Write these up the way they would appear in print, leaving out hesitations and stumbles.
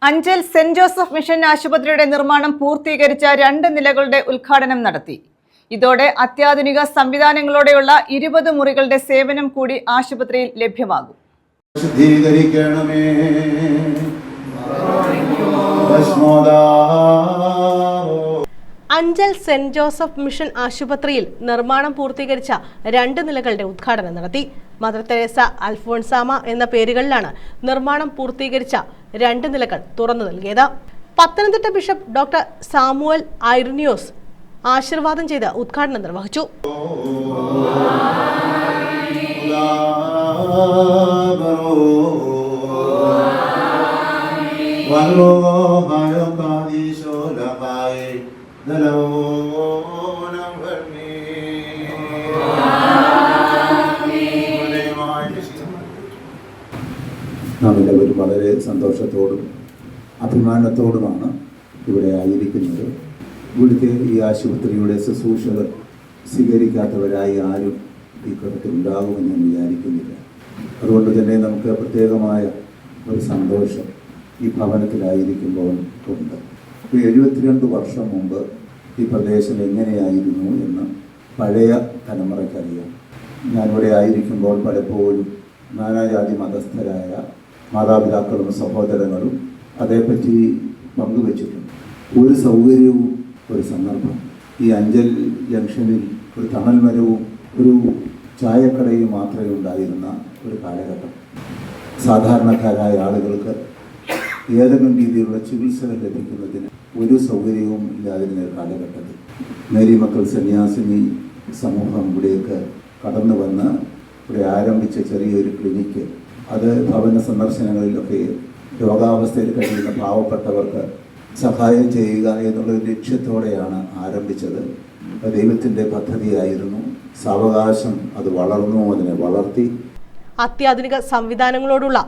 Anchal saint Joseph mission ആശുപത്രിയുടെ നിർമ്മാണം പൂർത്തീകരിച്ച 2 നിലകളുടെ ഉദ്ഘാടനം നടത്തി. ഇതോടെ അത്യാധുനിക സംവിധാനങ്ങളോടെയുള്ള 20 മുറികളുടെ സേവനം കൂടി ആശുപത്രിയിൽ ലഭ്യമാകും. അഞ്ചൽ സെന്റ് ജോസഫ് മിഷൻ ആശുപത്രിയിൽ നിർമ്മാണം പൂർത്തീകരിച്ച 2 നിലകളുടെ ഉദ്ഘാടനം നടത്തി. മദർ തെരേസ, അൽഫോൺസാമ എന്ന പേരുകളിലാണ് നിർമ്മാണം പൂർത്തീകരിച്ച 2 നിലകൾ തുറന്നു നൽകിയത്. പത്തനംതിട്ട ബിഷപ്പ് ഡോക്ടർ സാമുവൽ ഐറിനിയോസ് ആശീർവാദം ചെയ്ത് ഉദ്ഘാടനം നിർവഹിച്ചു. നാം എല്ലാവരും വളരെ സന്തോഷത്തോടും അഭിമാനത്തോടുമാണ് ഇവിടെ ആയിരിക്കുന്നത്. ഇവിടുത്തെ ഈ ആശുപത്രിയുടെ ശുശ്രൂഷകൾ സ്വീകരിക്കാത്തവരായി ആരും ഈ ഘട്ടത്തിൽ ഉണ്ടാകുമെന്ന് ഞാൻ വിചാരിക്കുന്നില്ല. അതുകൊണ്ട് തന്നെ നമുക്ക് പ്രത്യേകമായ ഒരു സന്തോഷം ഈ ഭവനത്തിലായിരിക്കുമ്പോൾ ഉണ്ട്. 72 വർഷം മുമ്പ് ഈ പ്രദേശം എങ്ങനെയായിരുന്നു എന്ന് പഴയ തലമുറയ്ക്കറിയാം. ഞാനിവിടെ ആയിരിക്കുമ്പോൾ പലപ്പോഴും നാനാജാതി മതസ്ഥരായ മാതാപിതാക്കളും സഹോദരങ്ങളും അതേപ്പറ്റി പങ്കുവച്ചിട്ടുണ്ട്. ഒരു സൗകര്യവും ഒരു സന്ദർഭം ഈ അഞ്ചൽ ജംഗ്ഷനിൽ ഒരു തണൽ മരവും ഒരു ചായക്കടയും മാത്രമേ ഉണ്ടായിരുന്ന ഒരു കാലഘട്ടം. സാധാരണക്കാരായ ആളുകൾക്ക് ഏതെങ്കിലും രീതിയിലുള്ള ചികിത്സകൾ ലഭിക്കുന്നതിന് ഒരു സൗകര്യവും ഇല്ലാതിരുന്ന ഒരു കാലഘട്ടത്തിൽ മേരി മക്കൾ സന്യാസിനി സമൂഹം ഇവിടേക്ക് കടന്നു വന്ന് ഇവിടെ ആരംഭിച്ച ചെറിയൊരു ക്ലിനിക്ക്, അത് ഭവന സന്ദർശനങ്ങളിലൊക്കെ രോഗാവസ്ഥയിൽ കഴിയുന്ന പാവപ്പെട്ടവർക്ക് സഹായം ചെയ്യുക എന്നുള്ളൊരു ലക്ഷ്യത്തോടെയാണ് ആരംഭിച്ചത്. ദൈവത്തിൻ്റെ പദ്ധതിയായിരുന്നു. സാവകാശം അത് വളർന്നു, അതിനെ വളർത്തി. അത്യാധുനിക സംവിധാനങ്ങളോടുള്ള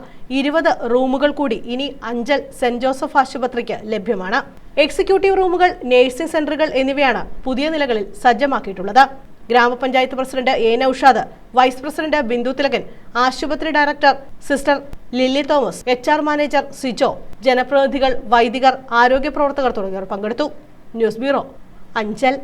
20 റൂമുകൾ കൂടി ഇനി അഞ്ചൽ സെന്റ് ജോസഫ് ആശുപത്രിക്ക് ലഭ്യമാണ്. എക്സിക്യൂട്ടീവ് റൂമുകൾ, നഴ്സിംഗ് സെന്ററുകൾ എന്നിവയാണ് പുതിയ നിലകളിൽ സജ്ജമാക്കിയിട്ടുള്ളത്. ഗ്രാമപഞ്ചായത്ത് president A Naushad, vice president Bindu Thilakan, ആശുപത്രി director sister Lilly Thomas, HR manager Sijo, ജനപ്രതിനിധികൾ, വൈദികർ, ആരോഗ്യ പ്രവർത്തകർ തുടങ്ങിയവർ പങ്കെടുത്തു. News bureau, Anchal.